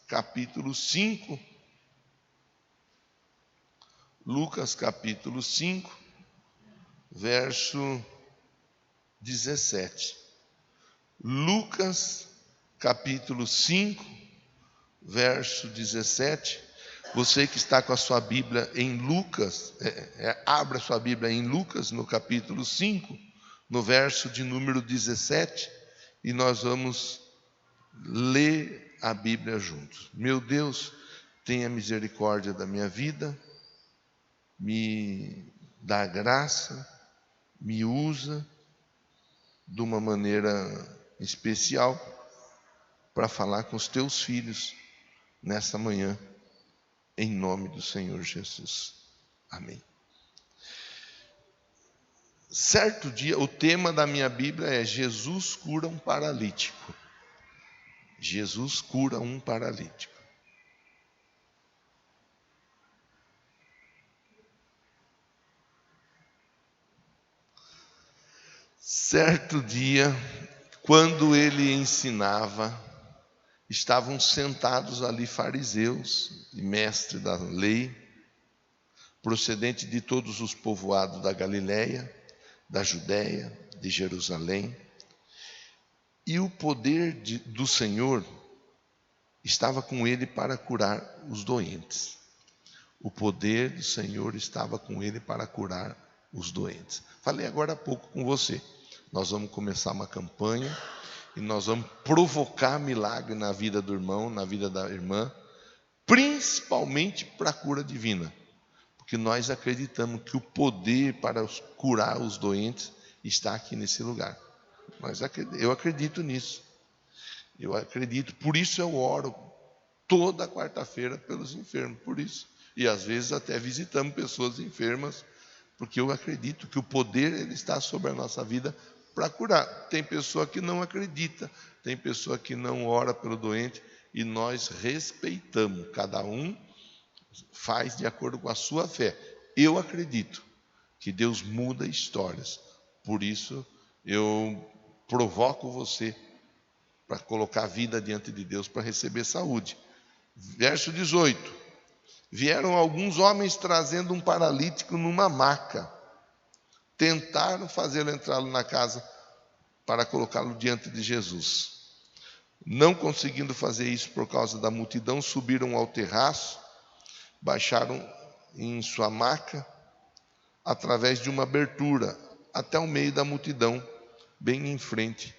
capítulo 5. Lucas, capítulo 5, verso 17. Lucas, capítulo 5, verso 17. Você que está com a sua Bíblia em Lucas, abra sua Bíblia em Lucas, no capítulo 5, no verso de número 17, e nós vamos ler a Bíblia juntos. Meu Deus, tenha misericórdia da minha vida, me dá graça, me usa de uma maneira especial para falar com os teus filhos nessa manhã, em nome do Senhor Jesus. Amém. Certo dia, o tema da minha Bíblia é Jesus cura um paralítico. Jesus cura um paralítico. Certo dia, quando ele ensinava, estavam sentados ali fariseus e mestres da lei, procedente de todos os povoados da Galileia, da Judéia, de Jerusalém. E o poder do Senhor estava com ele para curar os doentes. O poder do Senhor estava com ele para curar os doentes. Falei agora há pouco com você. Nós vamos começar uma campanha e nós vamos provocar milagre na vida do irmão, na vida da irmã, principalmente para a cura divina. Porque nós acreditamos que o poder para curar os doentes está aqui nesse lugar. Eu acredito nisso. Eu acredito, por isso eu oro toda quarta-feira pelos enfermos, por isso. E às vezes até visitamos pessoas enfermas, porque eu acredito que o poder ele está sobre a nossa vida para curar. Tem pessoa que não acredita, tem pessoa que não ora pelo doente, e nós respeitamos, cada um faz de acordo com a sua fé. Eu acredito que Deus muda histórias, por isso eu provoco você para colocar a vida diante de Deus para receber saúde. Verso 18. Vieram alguns homens trazendo um paralítico numa maca. Tentaram fazê-lo entrar na casa para colocá-lo diante de Jesus. Não conseguindo fazer isso por causa da multidão, subiram ao terraço, baixaram em sua maca, através de uma abertura, até o meio da multidão, bem em frente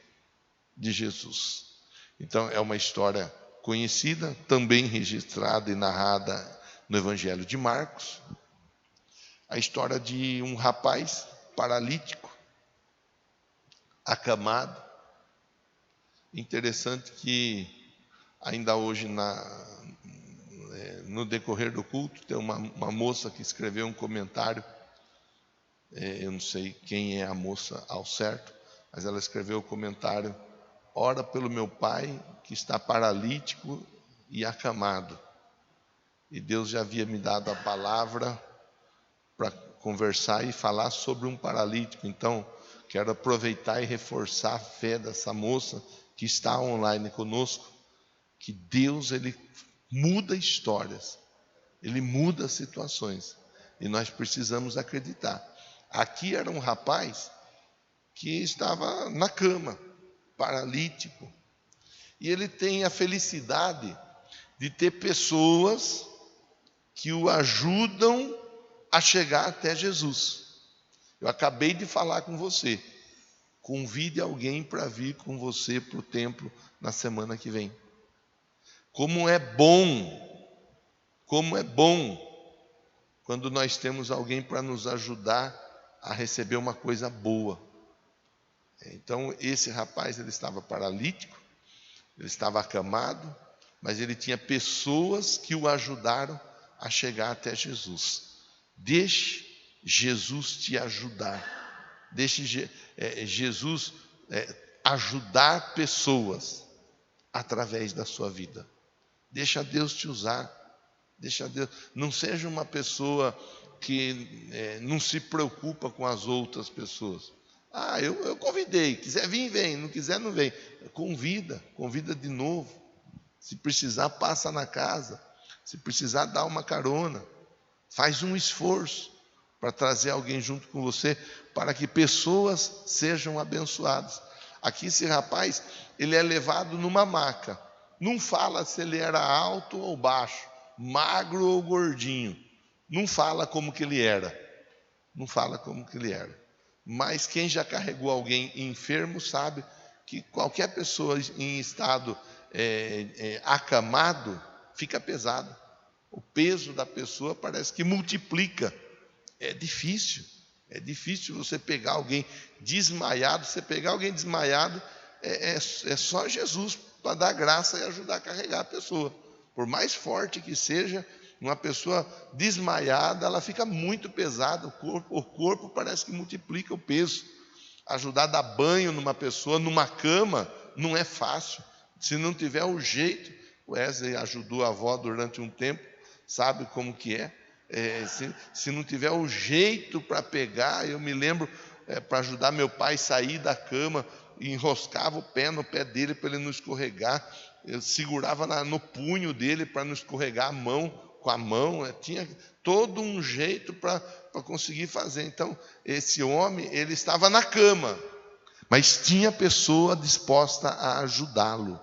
de Jesus. Então é uma história conhecida, também registrada e narrada no Evangelho de Marcos. A história de um rapaz paralítico, acamado. Interessante que ainda hoje no decorrer do culto tem uma moça que escreveu um comentário. Eu não sei quem é a moça ao certo, mas ela escreveu o comentário: ora pelo meu pai que está paralítico e acamado. E Deus já havia me dado a palavra para conversar e falar sobre um paralítico. Então, quero aproveitar e reforçar a fé dessa moça que está online conosco, que Deus ele muda histórias, ele muda situações, e nós precisamos acreditar. Aqui era um rapaz que estava na cama, paralítico, e ele tem a felicidade de ter pessoas que o ajudam a chegar até Jesus. Eu acabei de falar com você. Convide alguém para vir com você para o templo na semana que vem. Como é bom quando nós temos alguém para nos ajudar a receber uma coisa boa. Então esse rapaz ele estava paralítico, ele estava acamado, mas ele tinha pessoas que o ajudaram a chegar até Jesus. Deixe Jesus te ajudar. Deixe Jesus ajudar pessoas através da sua vida. Deixa Deus te usar. Deixa Deus. Não seja uma pessoa que não se preocupa com as outras pessoas. Eu convidei. Quiser vir, vem. Não quiser, não vem. Convida de novo. Se precisar, passa na casa. Se precisar, dá uma carona. Faz um esforço para trazer alguém junto com você, para que pessoas sejam abençoadas. Aqui esse rapaz, ele é levado numa maca. Não fala se ele era alto ou baixo, magro ou gordinho. Não fala como que ele era. Não fala como que ele era. Mas quem já carregou alguém enfermo sabe que qualquer pessoa em estado acamado fica pesado. O peso da pessoa parece que multiplica. É difícil você pegar alguém desmaiado. Você pegar alguém desmaiado é só Jesus para dar graça e ajudar a carregar a pessoa. Por mais forte que seja, uma pessoa desmaiada, ela fica muito pesada. O corpo parece que multiplica o peso. Ajudar a dar banho numa pessoa, numa cama, não é fácil. Se não tiver o jeito, o Wesley ajudou a avó durante um tempo, sabe como que é. Se não tiver o jeito para pegar, eu me lembro, para ajudar meu pai a sair da cama, enroscava o pé no pé dele para ele não escorregar, eu segurava no punho dele para não escorregar a mão, com a mão, tinha todo um jeito para conseguir fazer. Então, esse homem, ele estava na cama, mas tinha pessoa disposta a ajudá-lo.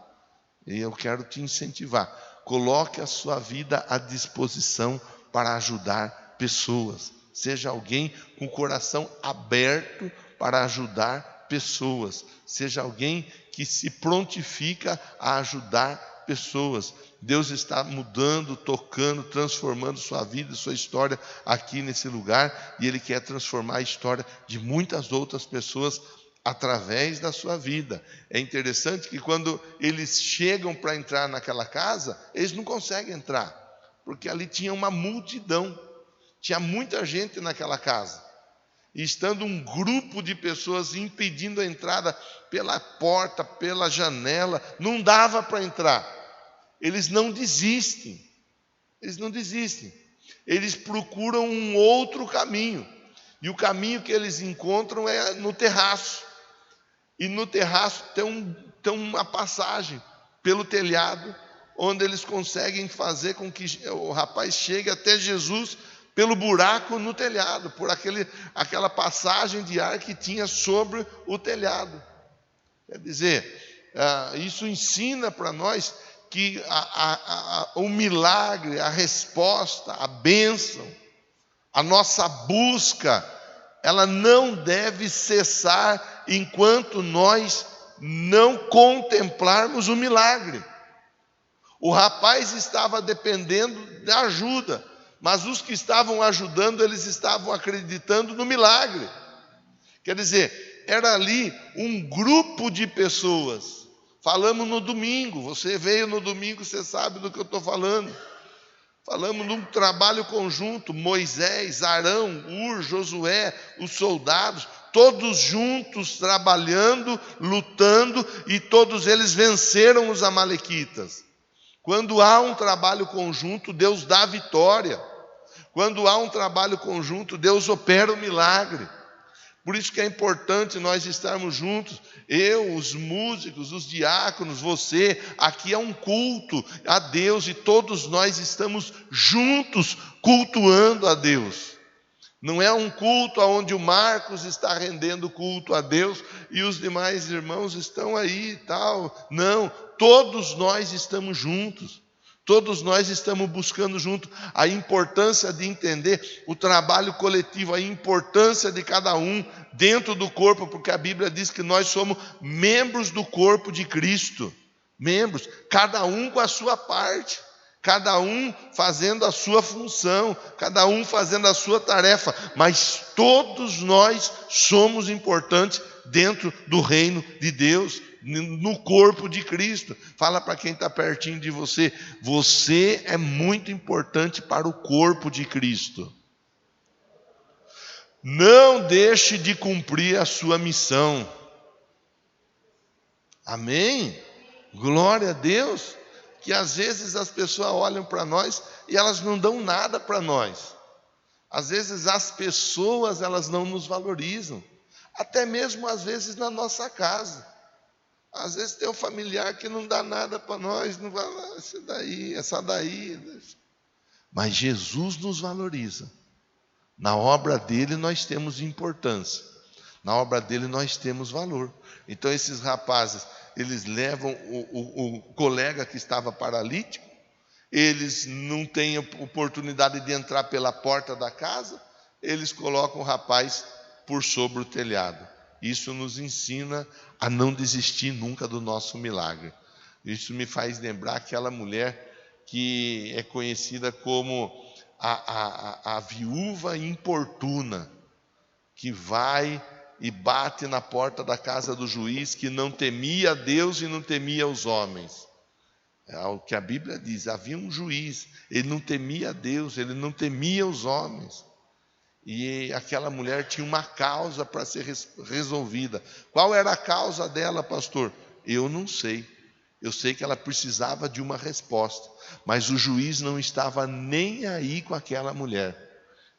E eu quero te incentivar, coloque a sua vida à disposição para ajudar pessoas. Seja alguém com o coração aberto para ajudar pessoas. Seja alguém que se prontifica a ajudar pessoas. Deus está mudando, tocando, transformando sua vida, sua história aqui nesse lugar. E Ele quer transformar a história de muitas outras pessoas através da sua vida. É interessante que quando eles chegam para entrar naquela casa, eles não conseguem entrar, porque ali tinha uma multidão, tinha muita gente naquela casa. E estando um grupo de pessoas impedindo a entrada pela porta, pela janela, não dava para entrar. Eles não desistem. Eles procuram um outro caminho. E o caminho que eles encontram é no terraço. E no terraço tem uma passagem pelo telhado, onde eles conseguem fazer com que o rapaz chegue até Jesus pelo buraco no telhado, por aquela passagem de ar que tinha sobre o telhado. Quer dizer, isso ensina para nós que o milagre, a resposta, a bênção, a nossa busca, ela não deve cessar enquanto nós não contemplarmos o milagre. O rapaz estava dependendo da ajuda, mas os que estavam ajudando, eles estavam acreditando no milagre. Quer dizer, era ali um grupo de pessoas. Falamos no domingo, você veio no domingo, você sabe do que eu estou falando. Falamos num trabalho conjunto, Moisés, Arão, Josué, os soldados, todos juntos trabalhando, lutando, e todos eles venceram os amalequitas. Quando há um trabalho conjunto, Deus dá vitória. Quando há um trabalho conjunto, Deus opera o milagre. Por isso que é importante nós estarmos juntos, eu, os músicos, os diáconos, você. Aqui é um culto a Deus e todos nós estamos juntos cultuando a Deus. Não é um culto onde o Marcos está rendendo culto a Deus e os demais irmãos estão aí e tal. Não, todos nós estamos juntos. Todos nós estamos buscando junto a importância de entender o trabalho coletivo, a importância de cada um dentro do corpo, porque a Bíblia diz que nós somos membros do corpo de Cristo. Membros, cada um com a sua parte, cada um fazendo a sua função, cada um fazendo a sua tarefa, mas todos nós somos importantes dentro do reino de Deus, no corpo de Cristo. Fala para quem está pertinho de você, você é muito importante para o corpo de Cristo. Não deixe de cumprir a sua missão. Amém? Glória a Deus. Que às vezes as pessoas olham para nós e elas não dão nada para nós. Às vezes as pessoas, elas não nos valorizam. Até mesmo às vezes na nossa casa. Às vezes tem um familiar que não dá nada para nós, não vai, esse daí, essa daí. Mas Jesus nos valoriza. Na obra dele nós temos importância. Na obra dele nós temos valor. Então esses rapazes, eles levam o colega que estava paralítico, eles não têm oportunidade de entrar pela porta da casa, eles colocam o rapaz por sobre o telhado. Isso nos ensina a não desistir nunca do nosso milagre. Isso me faz lembrar aquela mulher que é conhecida como a viúva importuna, que vai e bate na porta da casa do juiz, que não temia Deus e não temia os homens. É o que a Bíblia diz, havia um juiz, ele não temia Deus, ele não temia os homens. E aquela mulher tinha uma causa para ser resolvida. Qual era a causa dela, pastor? Eu não sei. Eu sei que ela precisava de uma resposta. Mas o juiz não estava nem aí com aquela mulher.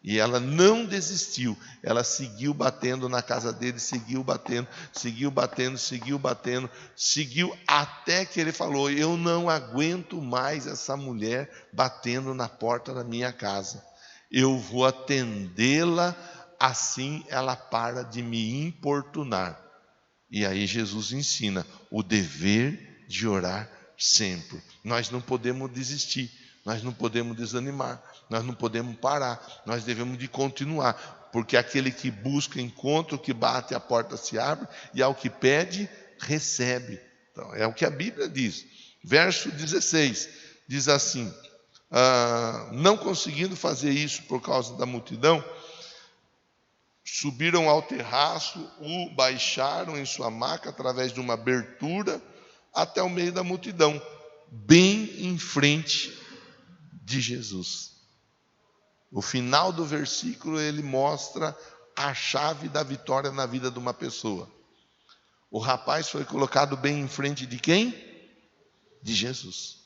E ela não desistiu. Ela seguiu batendo na casa dele, seguiu batendo, seguiu batendo, seguiu batendo, seguiu até que ele falou: eu não aguento mais essa mulher batendo na porta da minha casa. Eu vou atendê-la, assim ela para de me importunar. E aí Jesus ensina o dever de orar sempre. Nós não podemos desistir, nós não podemos desanimar, nós não podemos parar, nós devemos de continuar, porque aquele que busca encontra, o que bate a porta se abre, e ao que pede, recebe. Então, é o que a Bíblia diz. Verso 16, diz assim: não conseguindo fazer isso por causa da multidão, subiram ao terraço, o baixaram em sua maca através de uma abertura até o meio da multidão, bem em frente de Jesus. O final do versículo ele mostra a chave da vitória na vida de uma pessoa. O rapaz foi colocado bem em frente de quem? De Jesus.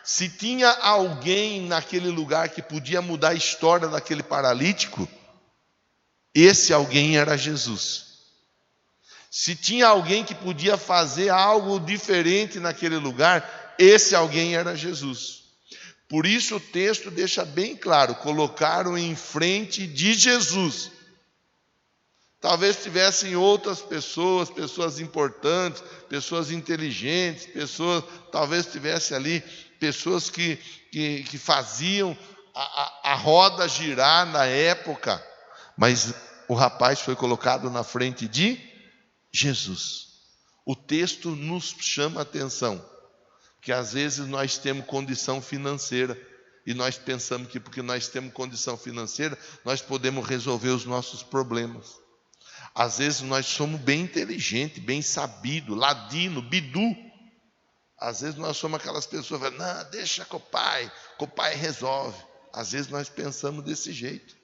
Se tinha alguém naquele lugar que podia mudar a história daquele paralítico, esse alguém era Jesus. Se tinha alguém que podia fazer algo diferente naquele lugar, esse alguém era Jesus. Por isso o texto deixa bem claro: colocaram em frente de Jesus. Talvez tivessem outras pessoas, pessoas importantes, pessoas inteligentes, talvez tivesse ali pessoas que faziam a roda girar na época, mas o rapaz foi colocado na frente de Jesus. O texto nos chama a atenção, porque às vezes nós temos condição financeira, e nós pensamos que porque nós temos condição financeira, nós podemos resolver os nossos problemas. Às vezes nós somos bem inteligentes, bem sabidos, ladino, bidu. Às vezes nós somos aquelas pessoas que falam: não, deixa com o pai resolve. Às vezes nós pensamos desse jeito.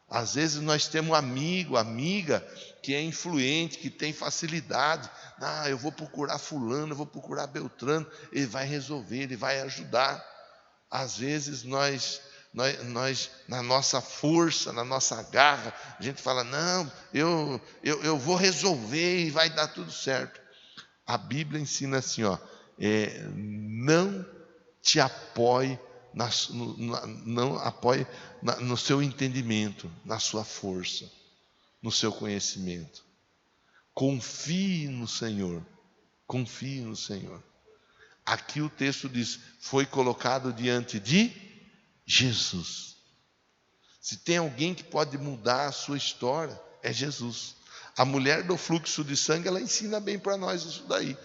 Às vezes nós temos um amigo, amiga, que é influente, que tem facilidade. Eu vou procurar fulano, eu vou procurar Beltrano, ele vai resolver, ele vai ajudar. Às vezes nós na nossa força, na nossa garra, a gente fala: não, eu vou resolver e vai dar tudo certo. A Bíblia ensina assim, não te apoie não apoie no seu entendimento, na sua força, no seu conhecimento. Confie no Senhor. Confie no Senhor. Aqui o texto diz: foi colocado diante de Jesus. Se tem alguém que pode mudar a sua história, é Jesus. A mulher do fluxo de sangue, ela ensina bem para nós isso daí.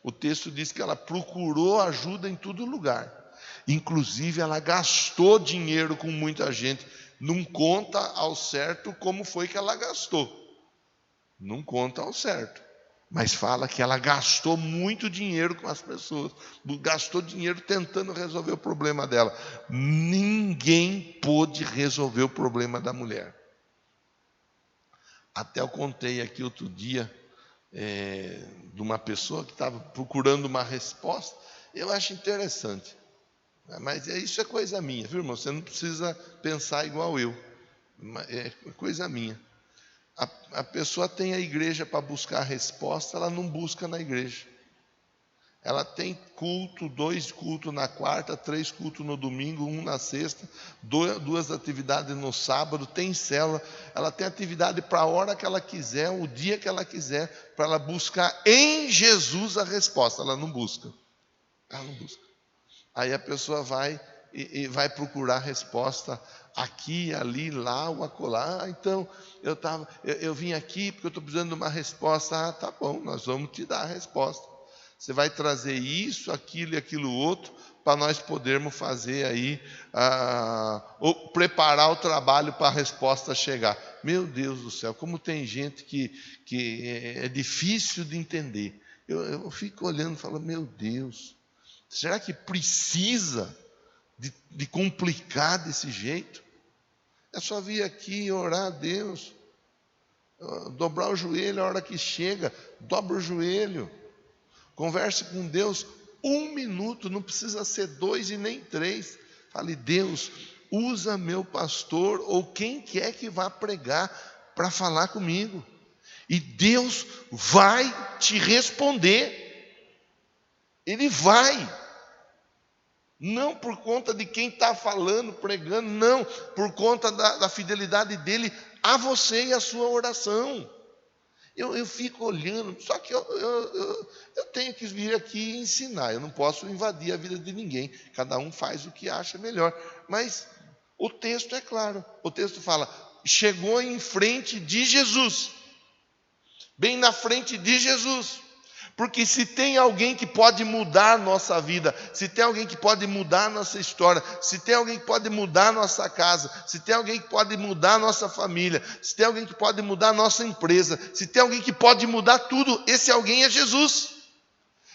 O texto diz que ela procurou ajuda em todo lugar. Inclusive ela gastou dinheiro com muita gente. Não conta ao certo como foi que ela gastou. Não conta ao certo. Mas fala que ela gastou muito dinheiro com as pessoas. Gastou dinheiro tentando resolver o problema dela. Ninguém pôde resolver o problema da mulher. Até eu contei aqui outro dia de uma pessoa que estava procurando uma resposta. Eu acho interessante. Mas isso é coisa minha, viu, irmão? Você não precisa pensar igual eu. É coisa minha. A pessoa tem a igreja para buscar a resposta, ela não busca na igreja. Ela tem culto, 2 cultos na quarta, 3 cultos no domingo, 1 na sexta, 2 atividades no sábado, tem célula. Ela tem atividade para a hora que ela quiser, o dia que ela quiser, para ela buscar em Jesus a resposta. Ela não busca. Ela não busca. Aí a pessoa vai e vai procurar resposta aqui, ali, lá ou acolá. Então, eu vim aqui porque eu estou precisando de uma resposta. Tá bom, nós vamos te dar a resposta. Você vai trazer isso, aquilo e aquilo outro, para nós podermos fazer aí, ou preparar o trabalho para a resposta chegar. Meu Deus do céu, como tem gente que é difícil de entender. Eu fico olhando e falo, meu Deus, será que precisa de complicar desse jeito? É só vir aqui orar a Deus, dobrar o joelho a hora que chega, dobra o joelho. Converse com Deus 1 minuto, não precisa ser 2 e nem 3. Fale, Deus, usa meu pastor ou quem quer que vá pregar para falar comigo. E Deus vai te responder. Ele vai. Não por conta de quem está falando, pregando, não. Por conta da fidelidade dele a você e a sua oração. Eu fico olhando, só que eu tenho que vir aqui ensinar, eu não posso invadir a vida de ninguém, cada um faz o que acha melhor, mas o texto é claro, o texto fala, chegou em frente de Jesus, bem na frente de Jesus, porque se tem alguém que pode mudar a nossa vida, se tem alguém que pode mudar a nossa história, se tem alguém que pode mudar a nossa casa, se tem alguém que pode mudar a nossa família, se tem alguém que pode mudar a nossa empresa, se tem alguém que pode mudar tudo, esse alguém é Jesus.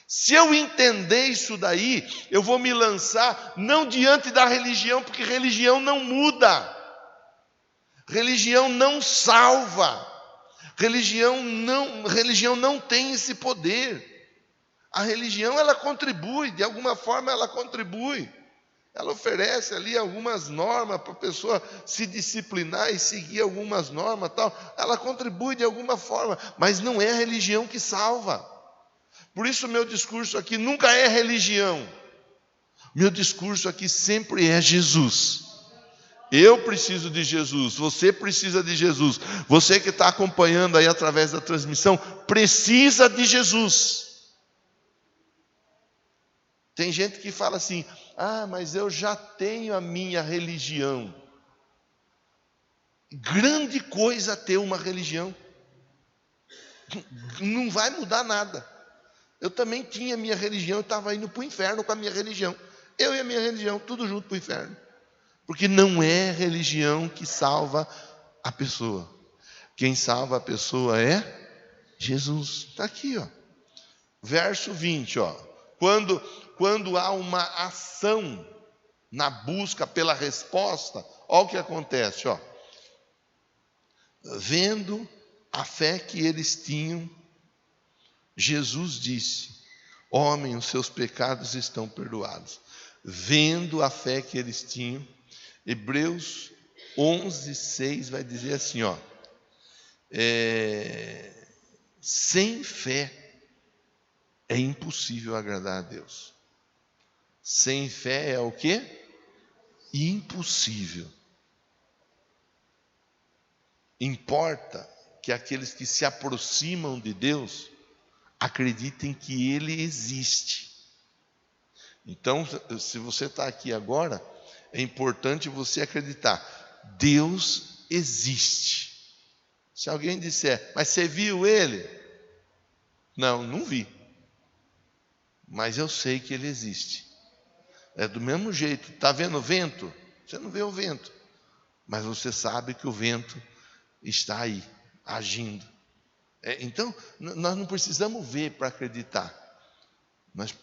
Se eu entender isso daí, eu vou me lançar não diante da religião, porque religião não muda, religião não salva. Religião não tem esse poder. A religião, ela contribui, de alguma forma ela contribui. Ela oferece ali algumas normas para a pessoa se disciplinar e seguir algumas normas, tal. Ela contribui de alguma forma, mas não é a religião que salva. Por isso meu discurso aqui nunca é religião. Meu discurso aqui sempre é Jesus. Eu preciso de Jesus, você precisa de Jesus. Você que está acompanhando aí através da transmissão, precisa de Jesus. Tem gente que fala assim, mas eu já tenho a minha religião. Grande coisa ter uma religião. Não vai mudar nada. Eu também tinha minha religião, eu estava indo para o inferno com a minha religião. Eu e a minha religião, tudo junto para o inferno. Porque não é religião que salva a pessoa. Quem salva a pessoa é Jesus. Está aqui, ó. Verso 20, ó. Quando há uma ação na busca pela resposta, olha o que acontece, ó. Vendo a fé que eles tinham, Jesus disse, homem, os seus pecados estão perdoados. Vendo a fé que eles tinham, Hebreus 11:6 vai dizer assim, ó, sem fé é impossível agradar a Deus. Sem fé é o quê? Impossível. Importa que aqueles que se aproximam de Deus acreditem que Ele existe. Então, se você está aqui agora, é importante você acreditar, Deus existe. Se alguém disser, mas você viu Ele? Não vi. Mas eu sei que Ele existe. É do mesmo jeito, está vendo o vento? Você não vê o vento, mas você sabe que o vento está aí, agindo. Então, nós não precisamos ver para acreditar. Nós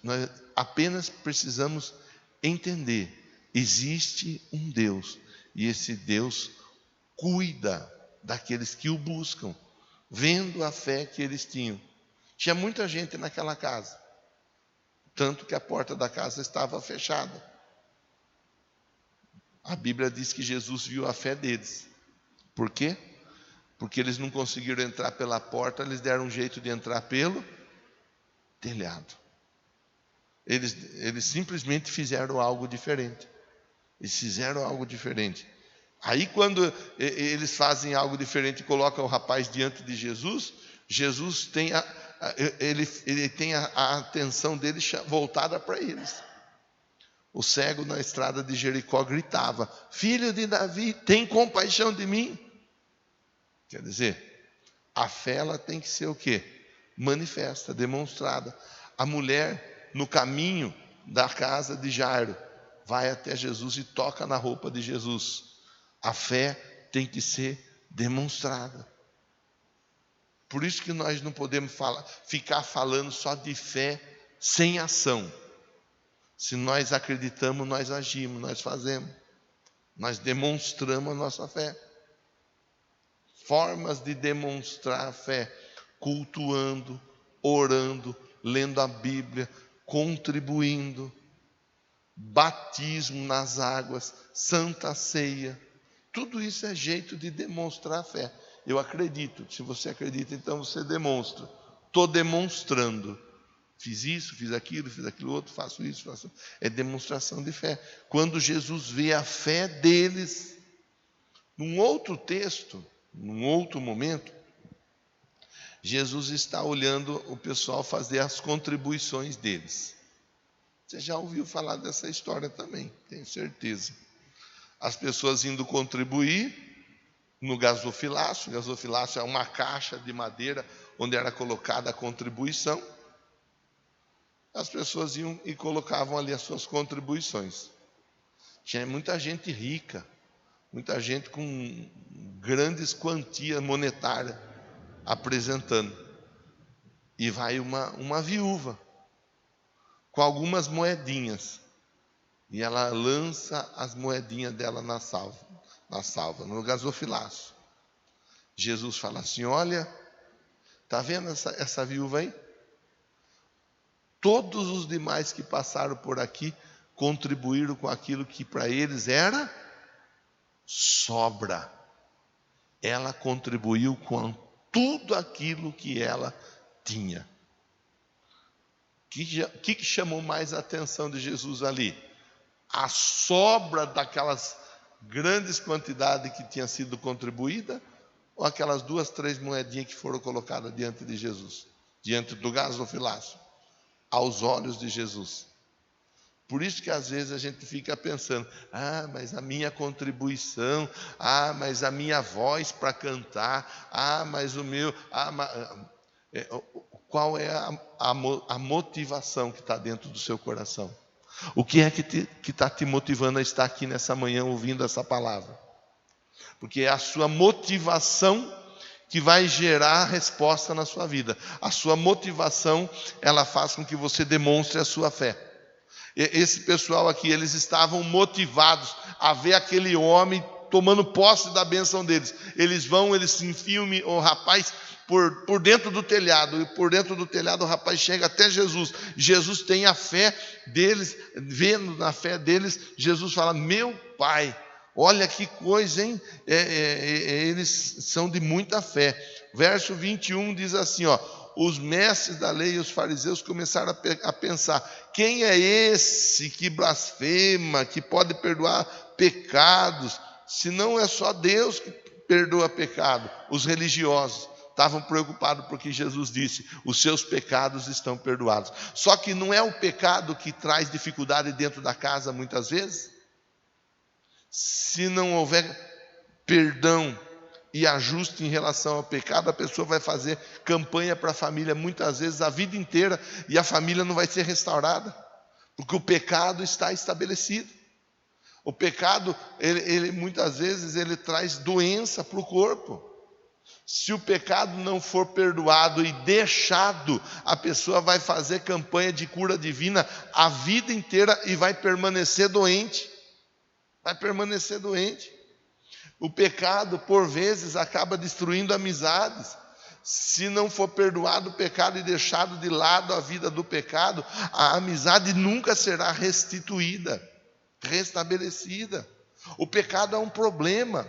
apenas precisamos entender. Existe um Deus. E esse Deus cuida daqueles que o buscam. Vendo a fé que eles tinham. Tinha muita gente naquela casa. Tanto que a porta da casa estava fechada. A Bíblia diz que Jesus viu a fé deles. Por quê? porque eles não conseguiram entrar pela porta, eles deram um jeito de entrar pelo telhado. Eles simplesmente fizeram algo diferente. Eles fizeram algo diferente. Aí quando eles fazem algo diferente e colocam o rapaz diante de Jesus, Jesus tem ele tem a atenção dele voltada para eles. O cego na estrada de Jericó gritava: Filho de Davi, tem compaixão de mim. Quer dizer, a fé ela tem que ser o quê? Manifesta, demonstrada. A mulher no caminho da casa de Jairo vai até Jesus e toca na roupa de Jesus. A fé tem que ser demonstrada. Por isso que nós não podemos ficar falando só de fé sem ação. Se nós acreditamos, nós agimos, nós fazemos. Nós demonstramos a nossa fé. Formas de demonstrar a fé: cultuando, orando, lendo a Bíblia, contribuindo, batismo nas águas, santa ceia. Tudo isso é jeito de demonstrar a fé. Eu acredito. Se você acredita, então você demonstra. Estou demonstrando. Fiz isso, fiz aquilo outro, faço isso, faço... É demonstração de fé. Quando Jesus vê a fé deles, num outro texto, num outro momento, Jesus está olhando o pessoal fazer as contribuições deles. Você já ouviu falar dessa história também, tenho certeza. As pessoas indo contribuir no gasofilácio. O gasofilácio é uma caixa de madeira onde era colocada a contribuição. As pessoas iam e colocavam ali as suas contribuições. Tinha muita gente rica, muita gente com grandes quantias monetárias apresentando. E vai uma viúva com algumas moedinhas. E ela lança as moedinhas dela na salva, no gasofilácio. Jesus fala assim: olha, está vendo essa viúva aí? Todos os demais que passaram por aqui contribuíram com aquilo que para eles era sobra. Ela contribuiu com tudo aquilo que ela tinha. O que chamou mais a atenção de Jesus ali? A sobra daquelas grandes quantidades que tinha sido contribuída, ou aquelas 2, 3 moedinhas que foram colocadas diante de Jesus, diante do gasofilácio, aos olhos de Jesus. Por isso que às vezes a gente fica pensando: mas a minha contribuição, mas a minha voz para cantar, mas o meu... Qual é a motivação que está dentro do seu coração? O que é que está te motivando a estar aqui nessa manhã ouvindo essa palavra? Porque é a sua motivação que vai gerar a resposta na sua vida. A sua motivação, ela faz com que você demonstre a sua fé. Esse pessoal aqui, eles estavam motivados a ver aquele homem tomando posse da bênção deles. Eles se enfiam o rapaz por dentro do telhado, e por dentro do telhado o rapaz chega até Jesus. Jesus tem a fé deles, vendo na fé deles, Jesus fala: meu pai, olha que coisa, hein? Eles são de muita fé. Verso 21 diz assim, os mestres da lei e os fariseus começaram a pensar: quem é esse que blasfema, que pode perdoar pecados, se não é só Deus que perdoa pecado? Os religiosos estavam preocupados porque Jesus disse: os seus pecados estão perdoados. Só que não é o pecado que traz dificuldade dentro da casa muitas vezes? Se não houver perdão e ajuste em relação ao pecado, a pessoa vai fazer campanha para a família muitas vezes a vida inteira, e a família não vai ser restaurada, porque o pecado está estabelecido. O pecado, ele muitas vezes ele traz doença para o corpo. Se o pecado não for perdoado e deixado, a pessoa vai fazer campanha de cura divina a vida inteira e vai permanecer doente. Vai permanecer doente. O pecado, por vezes, acaba destruindo amizades. Se não for perdoado o pecado e deixado de lado a vida do pecado, a amizade nunca será restituída, restabelecida. O pecado é um problema.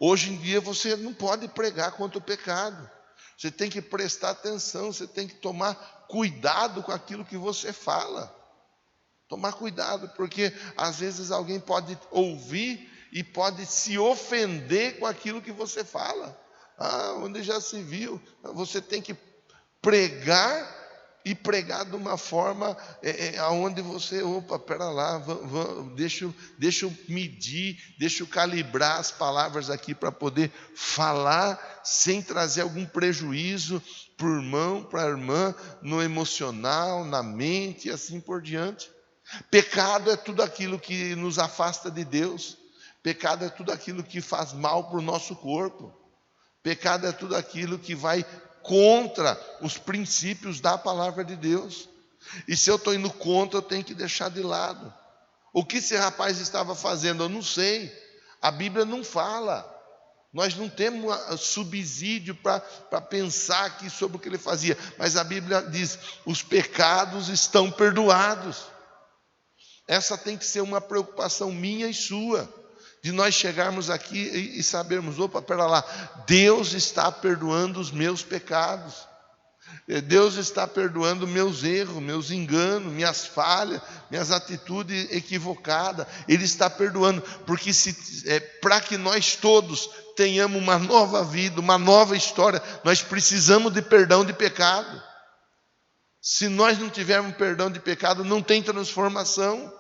Hoje em dia você não pode pregar contra o pecado. Você tem que prestar atenção, você tem que tomar cuidado com aquilo que você fala. Tomar cuidado, porque às vezes alguém pode ouvir e pode se ofender com aquilo que você fala. Onde já se viu, você tem que pregar e pregar de uma forma aonde você, pera lá, deixa eu medir, deixa eu calibrar as palavras aqui para poder falar sem trazer algum prejuízo para o irmão, para a irmã, no emocional, na mente e assim por diante. Pecado é tudo aquilo que nos afasta de Deus. Pecado é tudo aquilo que faz mal para o nosso corpo. Pecado é tudo aquilo que vai contra os princípios da palavra de Deus. E se eu estou indo contra, eu tenho que deixar de lado. O que esse rapaz estava fazendo, eu não sei. A Bíblia não fala. Nós não temos subsídio para pensar aqui sobre o que ele fazia. Mas a Bíblia diz: os pecados estão perdoados. Essa tem que ser uma preocupação minha e sua. De nós chegarmos aqui e sabermos, pera lá, Deus está perdoando os meus pecados. Deus está perdoando meus erros, meus enganos, minhas falhas, minhas atitudes equivocadas. Ele está perdoando, porque para que nós todos tenhamos uma nova vida, uma nova história, nós precisamos de perdão de pecado. Se nós não tivermos perdão de pecado, não tem transformação.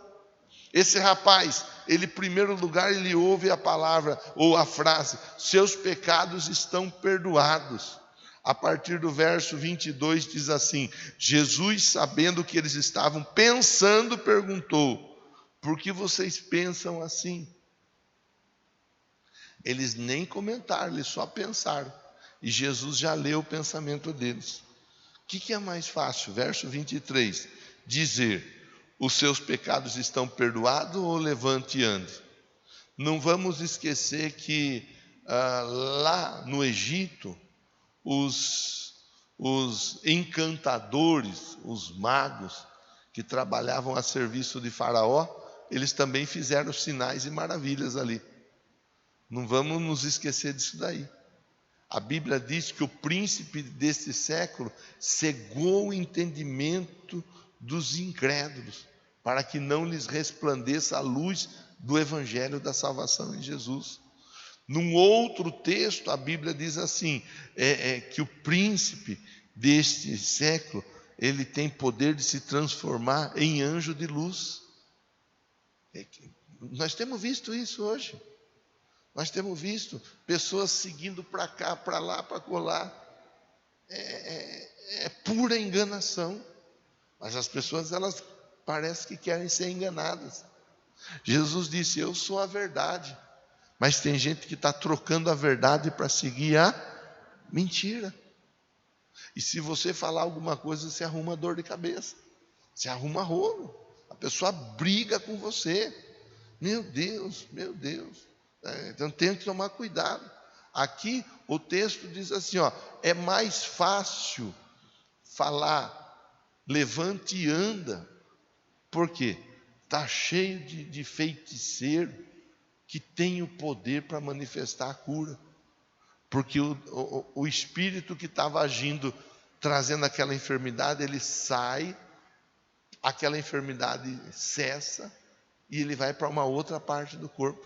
Esse rapaz, ele em primeiro lugar, ele ouve a palavra ou a frase: seus pecados estão perdoados. A partir do verso 22 diz assim: Jesus, sabendo que eles estavam pensando, perguntou: por que vocês pensam assim? Eles nem comentaram, eles só pensaram. E Jesus já leu o pensamento deles. O que é mais fácil? Verso 23, dizer: os seus pecados estão perdoados, ou levante e ande? Não vamos esquecer que lá no Egito, os encantadores, os magos que trabalhavam a serviço de Faraó, eles também fizeram sinais e maravilhas ali. Não vamos nos esquecer disso daí. A Bíblia diz que o príncipe deste século cegou o entendimento dos incrédulos, para que não lhes resplandeça a luz do evangelho da salvação em Jesus. Num outro texto, a Bíblia diz assim, que o príncipe deste século, ele tem poder de se transformar em anjo de luz. Nós temos visto isso hoje. Nós temos visto pessoas seguindo para cá, para lá, para colar. É pura enganação. Mas as pessoas, elas parecem que querem ser enganadas. Jesus disse: eu sou a verdade. Mas tem gente que está trocando a verdade para seguir a mentira. E se você falar alguma coisa, você arruma dor de cabeça. Você arruma rolo. A pessoa briga com você. Meu Deus, meu Deus. Então tem que tomar cuidado. Aqui o texto diz assim, é mais fácil falar: levante e anda. Por quê? Está cheio de feiticeiro que tem o poder para manifestar a cura. Porque o espírito que estava agindo, trazendo aquela enfermidade, ele sai, aquela enfermidade cessa e ele vai para uma outra parte do corpo.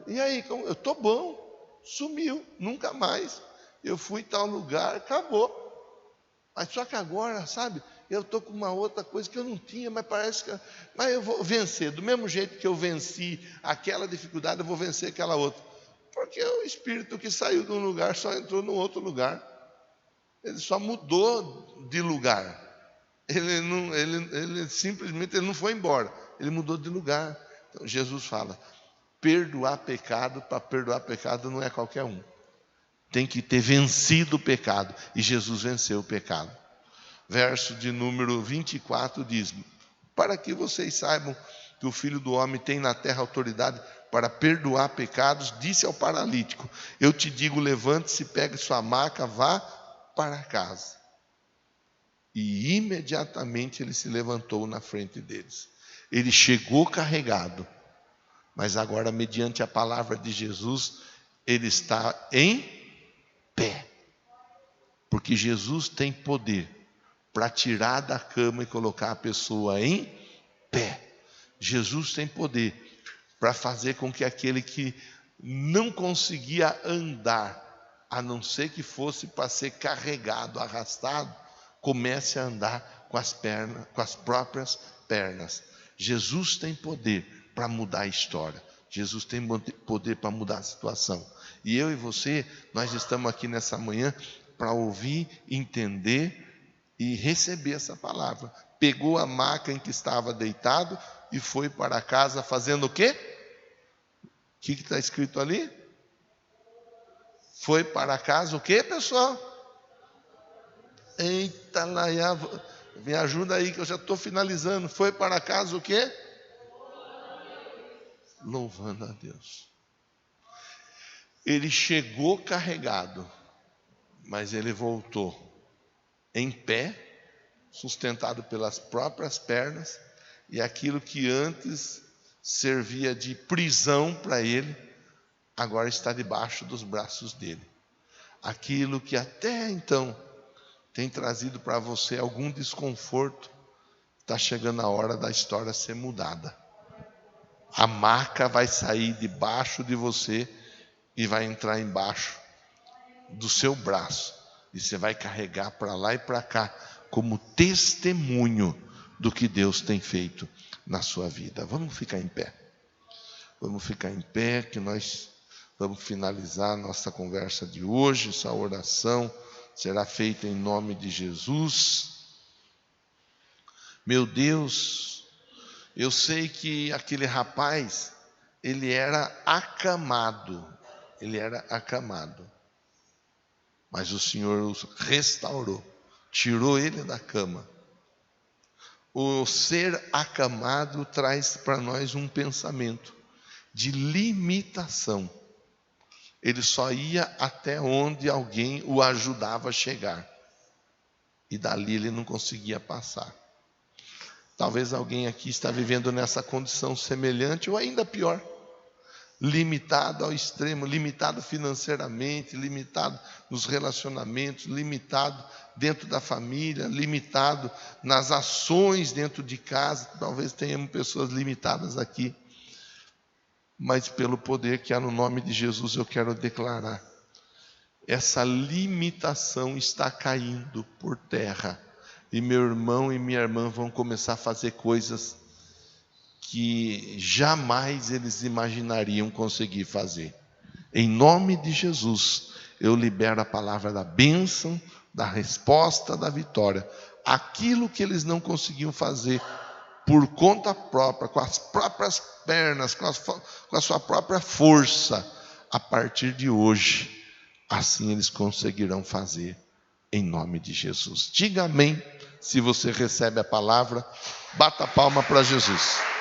E aí, eu estou bom, sumiu, nunca mais. Eu fui em tal lugar, acabou. Mas só que agora, sabe, eu estou com uma outra coisa que eu não tinha, mas parece que... Mas eu vou vencer, do mesmo jeito que eu venci aquela dificuldade, eu vou vencer aquela outra. Porque o espírito que saiu de um lugar só entrou no outro lugar. Ele só mudou de lugar. Ele simplesmente não foi embora, ele mudou de lugar. Então Jesus fala: perdoar pecado, para perdoar pecado não é qualquer um. Tem que ter vencido o pecado. E Jesus venceu o pecado. Verso de número 24 diz: para que vocês saibam que o Filho do Homem tem na terra autoridade para perdoar pecados, disse ao paralítico: eu te digo, levante-se, pegue sua maca, vá para casa. E imediatamente ele se levantou na frente deles. Ele chegou carregado. Mas agora, mediante a palavra de Jesus, ele está em pé. Porque Jesus tem poder para tirar da cama e colocar a pessoa em pé. Jesus tem poder para fazer com que aquele que não conseguia andar, a não ser que fosse para ser carregado, arrastado, comece a andar com as pernas, com as próprias pernas. Jesus tem poder para mudar a história. Jesus tem poder para mudar a situação. E eu e você, nós estamos aqui nessa manhã para ouvir, entender e receber essa palavra. Pegou a maca em que estava deitado e foi para casa fazendo o quê? O que está escrito ali? Foi para casa o quê, pessoal? Eita, Laia, me ajuda aí que eu já estou finalizando. Foi para casa o quê? Louvando a Deus. Ele chegou carregado, mas ele voltou em pé, sustentado pelas próprias pernas, e aquilo que antes servia de prisão para ele, agora está debaixo dos braços dele. Aquilo que até então tem trazido para você algum desconforto, está chegando a hora da história ser mudada. A maca vai sair debaixo de você e vai entrar embaixo do seu braço. E você vai carregar para lá e para cá como testemunho do que Deus tem feito na sua vida. Vamos ficar em pé. Vamos ficar em pé, que nós vamos finalizar nossa conversa de hoje. Essa oração será feita em nome de Jesus. Meu Deus, eu sei que aquele rapaz, ele era acamado. Ele era acamado. Mas o Senhor o restaurou, tirou ele da cama. O ser acamado traz para nós um pensamento de limitação. Ele só ia até onde alguém o ajudava a chegar. E dali ele não conseguia passar. Talvez alguém aqui está vivendo nessa condição semelhante ou ainda pior. Limitado ao extremo, limitado financeiramente, limitado nos relacionamentos, limitado dentro da família, limitado nas ações dentro de casa. Talvez tenhamos pessoas limitadas aqui, mas pelo poder que há no nome de Jesus eu quero declarar: essa limitação está caindo por terra, e meu irmão e minha irmã vão começar a fazer coisas que jamais eles imaginariam conseguir fazer. Em nome de Jesus, eu libero a palavra da bênção, da resposta, da vitória. Aquilo que eles não conseguiam fazer por conta própria, com as próprias pernas, com a sua própria força, a partir de hoje, assim eles conseguirão fazer, em nome de Jesus. Diga amém se você recebe a palavra, bata a palma para Jesus.